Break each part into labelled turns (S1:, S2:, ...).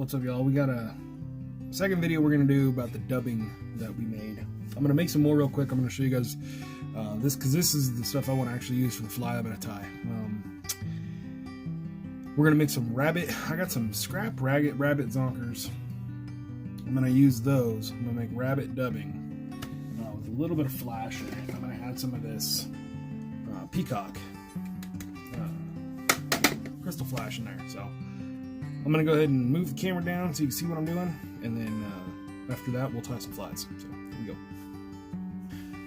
S1: What's up, y'all? We got a second video we're gonna do about the dubbing that we made. I'm gonna make some more real quick. I'm gonna show you guys this, because this is the stuff I want to actually use for the fly I'm gonna tie. We're gonna make some rabbit. I got some scrap rabbit zonkers. I'm gonna use those. I'm gonna make rabbit dubbing with a little bit of flash in it. I'm gonna add some of this peacock crystal flash in there. So I'm gonna go ahead and move the camera down so you can see what I'm doing, and then after that we'll tie some flies. So here we go.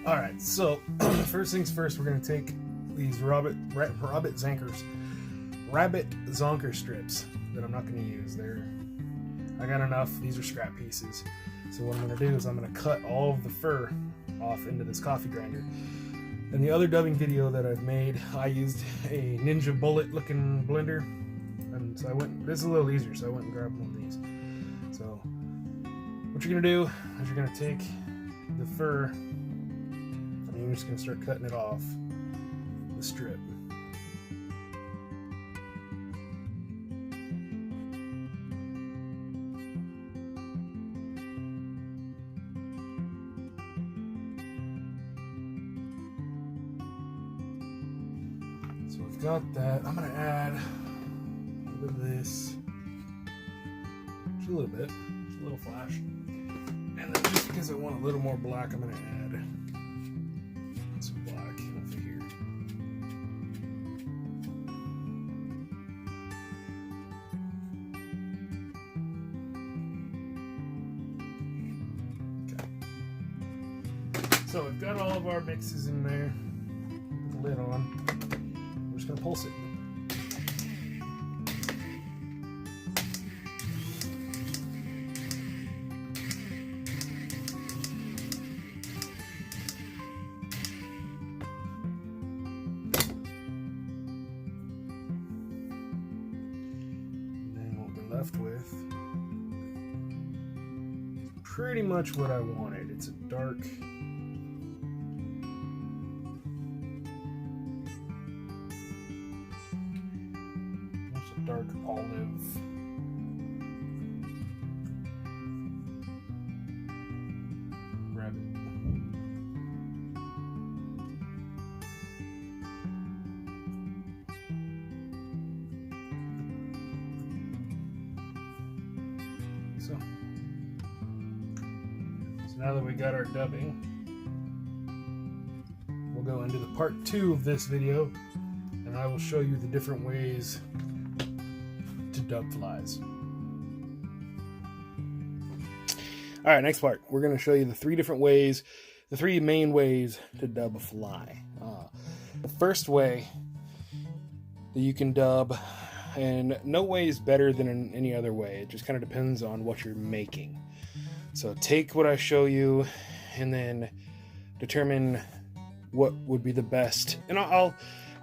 S1: All right, so first things first, we're gonna take these rabbit zonker strips that I'm not gonna use. I got enough. These are scrap pieces. So what I'm gonna do is I'm gonna cut all of the fur off into this coffee grinder. In the other dubbing video that I've made, I used a Ninja Bullet looking blender, and so this is a little easier, so I went and grabbed one of these. So what you're gonna do is you're gonna take the fur and you're just gonna start cutting it off the strip. So we've got that. I'm gonna add a little bit of this, just a little bit, just a little flash, and then just because I want a little more black, I'm gonna add some black over here. Okay. So we've got all of our mixes in there. Put the lid on. We're just gonna pulse it. And then what we're left with is pretty much what I wanted. It's a dark, dark olive. Rabbit. So now that we got our dubbing, we'll go into the part 2 of this video, and I will show you the different ways to dub flies. All right, next part, we're going to show you the three main ways to dub a fly. The first way that you can dub, and no way is better than in any other way. It just kind of depends on what you're making. So take what I show you and then determine what would be the best. And I'll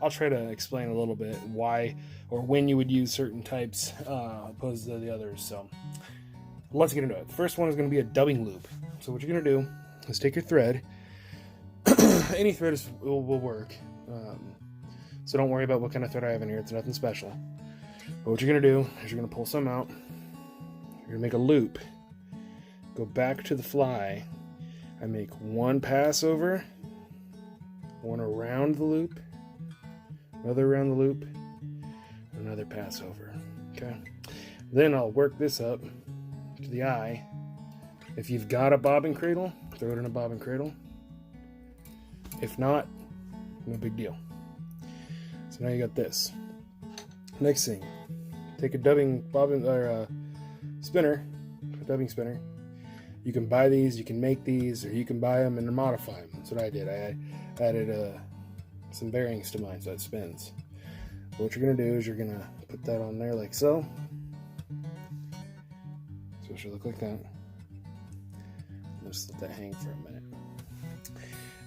S1: try to explain a little bit why or when you would use certain types opposed to the others. So let's get into it. The first one is going to be a dubbing loop. So what you're going to do is take your thread. Any thread will work. So don't worry about what kind of thread I have in here. It's nothing special. But what you're going to do is you're going to pull some out. You're going to make a loop. Go back to the fly. I make one pass over, one around the loop, another around the loop, another pass over. Okay. Then I'll work this up to the eye. If you've got a bobbin cradle, throw it in a bobbin cradle. If not, no big deal. So now you got this. Next thing, take a dubbing bobbin or spinner, a dubbing spinner. You can buy these, you can make these, or you can buy them and modify them. That's what I did. I added some bearings to mine so it spins. But what you're going to do is you're going to put that on there like so. So it should look like that. Just let that hang for a minute.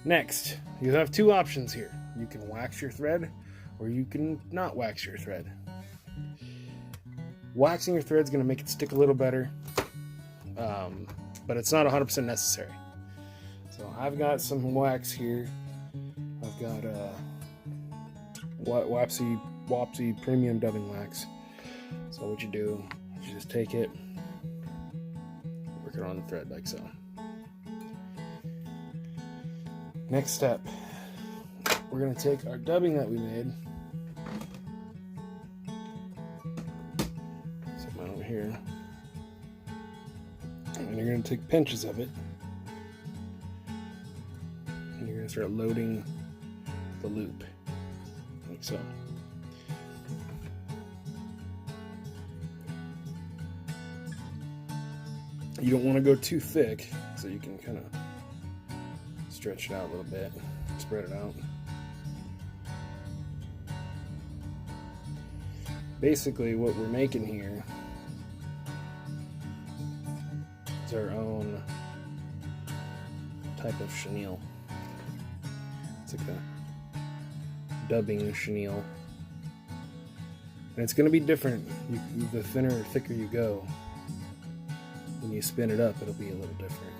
S1: Next, you have two options here. You can wax your thread, or you can not wax your thread. Waxing your thread is going to make it stick a little better. But it's not 100% necessary. So I've got some wax here. I've got Wapsi premium dubbing wax. So what you do is you just take it, it on the thread like so. Next step, we're going to take our dubbing that we made, set mine over here, and you're going to take pinches of it, and you're going to start loading the loop like so. You don't want to go too thick, so you can kind of stretch it out a little bit, spread it out. Basically, what we're making here is our own type of chenille. It's like a dubbing chenille. And it's going to be different. The thinner or thicker you go, when you spin it up, it'll be a little different.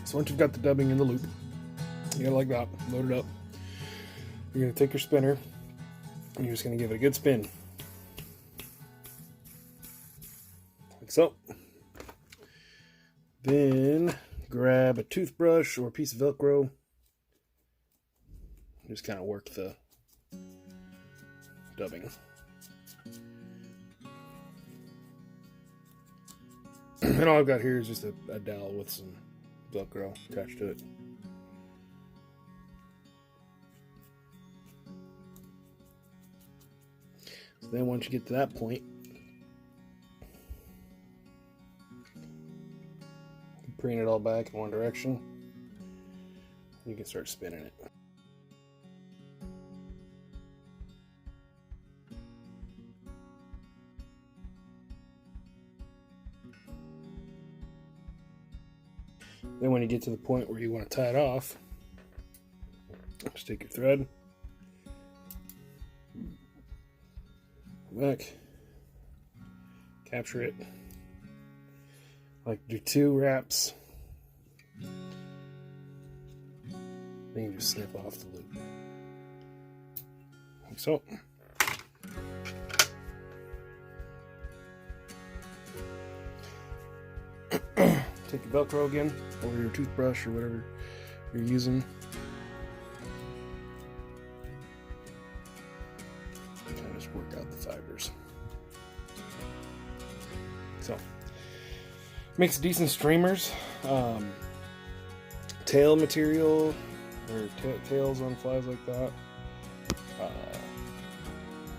S1: So once you've got the dubbing in the loop, you got it like that, load it up. You're going to take your spinner, and you're just going to give it a good spin. Like so. Then grab a toothbrush or a piece of Velcro. Just kind of work the dubbing. And all I've got here is just a dowel with some Velcro attached to it. So then once you get to that point, you preen it all back in one direction. You can start spinning it. Then when you get to the point where you want to tie it off, just take your thread, back, capture it, like do 2 wraps, then you just snip off the loop, like so. Take your Velcro again, or your toothbrush, or whatever you're using. And just work out the fibers. So, makes decent streamers. Tail material, or tails on flies like that.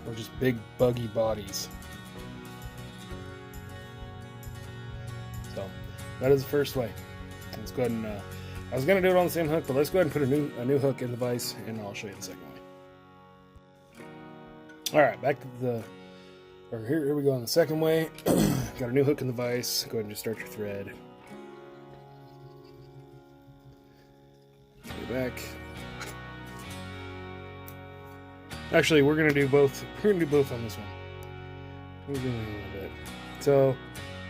S1: Or just big buggy bodies. So, that is the first way. Let's go ahead and, I was going to do it on the same hook, but let's go ahead and put a new hook in the vise, and I'll show you the second way. Alright, back to here we go on the second way. Got a new hook in the vise. Go ahead and just start your thread. Go back. Actually, we're going to do both. We're going to do both on this one. We'll do it a little bit. So,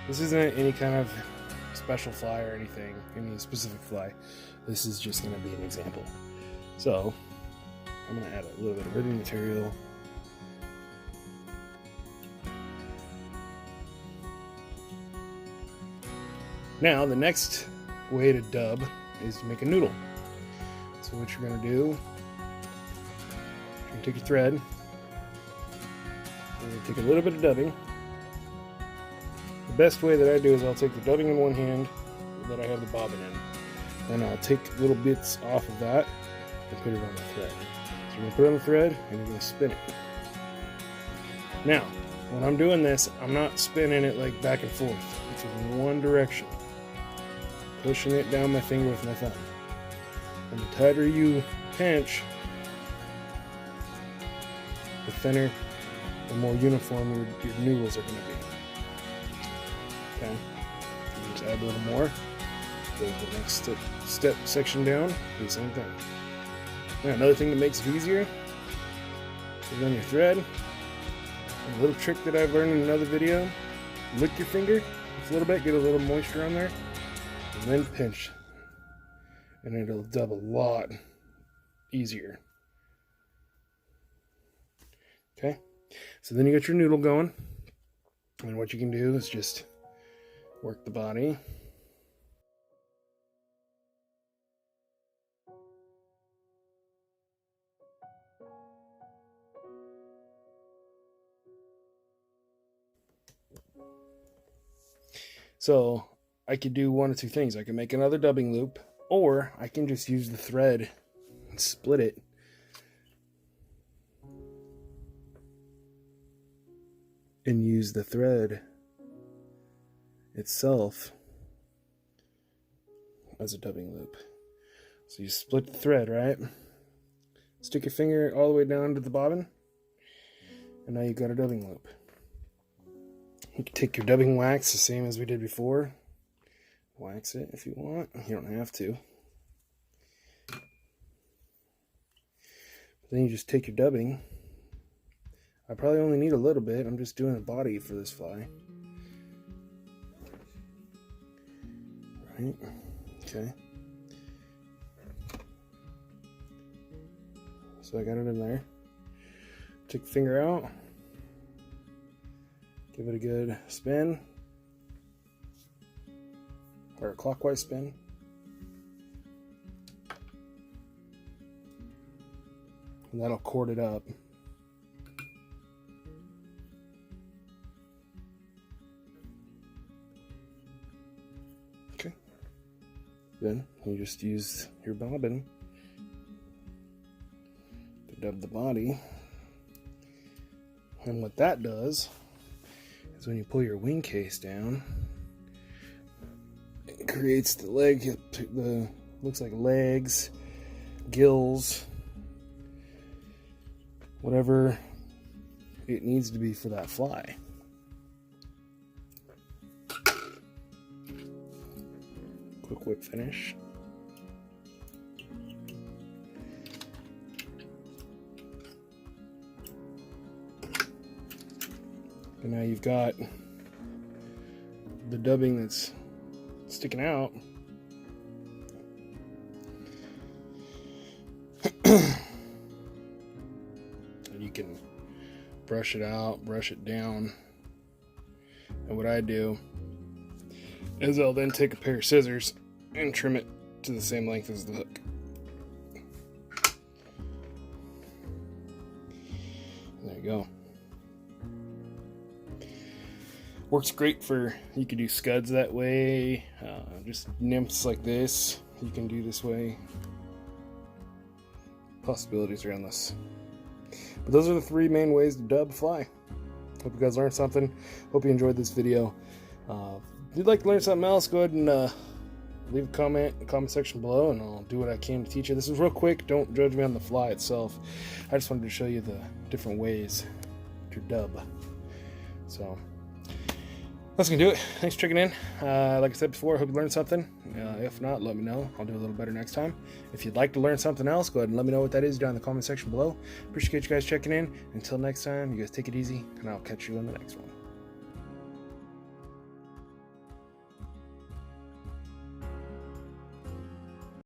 S1: this isn't any kind of special fly or anything, any specific fly. This is just going to be an example. So, I'm going to add a little bit of ribbon material. Now, the next way to dub is to make a noodle. So what you're going to do, you're going to take your thread, you're going to take a little bit of dubbing. The best way that I do is I'll take the dubbing in one hand that I have the bobbin in, and I'll take little bits off of that and put it on the thread. So you're going to put it on the thread and you're going to spin it. Now, when I'm doing this, I'm not spinning it like back and forth. It's in one direction. Pushing it down my finger with my thumb. And the tighter you pinch, the thinner, the more uniform your noodles are going to be. Okay, you just add a little more. Go to the next step section down, do the same thing. Now, another thing that makes it easier is on your thread. A little trick that I've learned in another video: lick your finger just a little bit, get a little moisture on there, and then pinch. And it'll dub a lot easier. Okay, so then you got your noodle going. And what you can do is just work the body. So I could do one of two things. I can make another dubbing loop, or I can just use the thread and split it. And use the thread itself as a dubbing loop. So you split the thread, right? Stick your finger all the way down to the bobbin, and now you've got a dubbing loop. You can take your dubbing wax the same as we did before. Wax it if you want. You don't have to. But then you just take your dubbing. I probably only need a little bit. I'm just doing a body for this fly. Right. Okay. So I got it in there. Take the finger out. Give it a good spin. Or a clockwise spin. And that'll cord it up. Okay. Then you just use your bobbin to dub the body. And what that does is when you pull your wing case down, it creates the leg, looks like legs, gills, whatever it needs to be for that fly. Quick whip finish. And now you've got the dubbing that's sticking out. And you can brush it out, brush it down. And what I do is I'll then take a pair of scissors and trim it to the same length as the hook. There you go. Works great for, you could do scuds that way, just nymphs like this, you can do this way. Possibilities are endless. But those are the three main ways to dub fly. Hope you guys learned something. Hope you enjoyed this video. If you'd like to learn something else, go ahead and leave a comment in the comment section below, and I'll do what I can to teach you. This is real quick, don't judge me on the fly itself. I just wanted to show you the different ways to dub. So that's gonna do it. Thanks for checking in. Like I said before, I hope you learned something. If not, let me know. I'll do a little better next time. If you'd like to learn something else, go ahead and let me know what that is down in the comment section below. Appreciate you guys checking in. Until next time, you guys take it easy, and I'll catch you in the next one.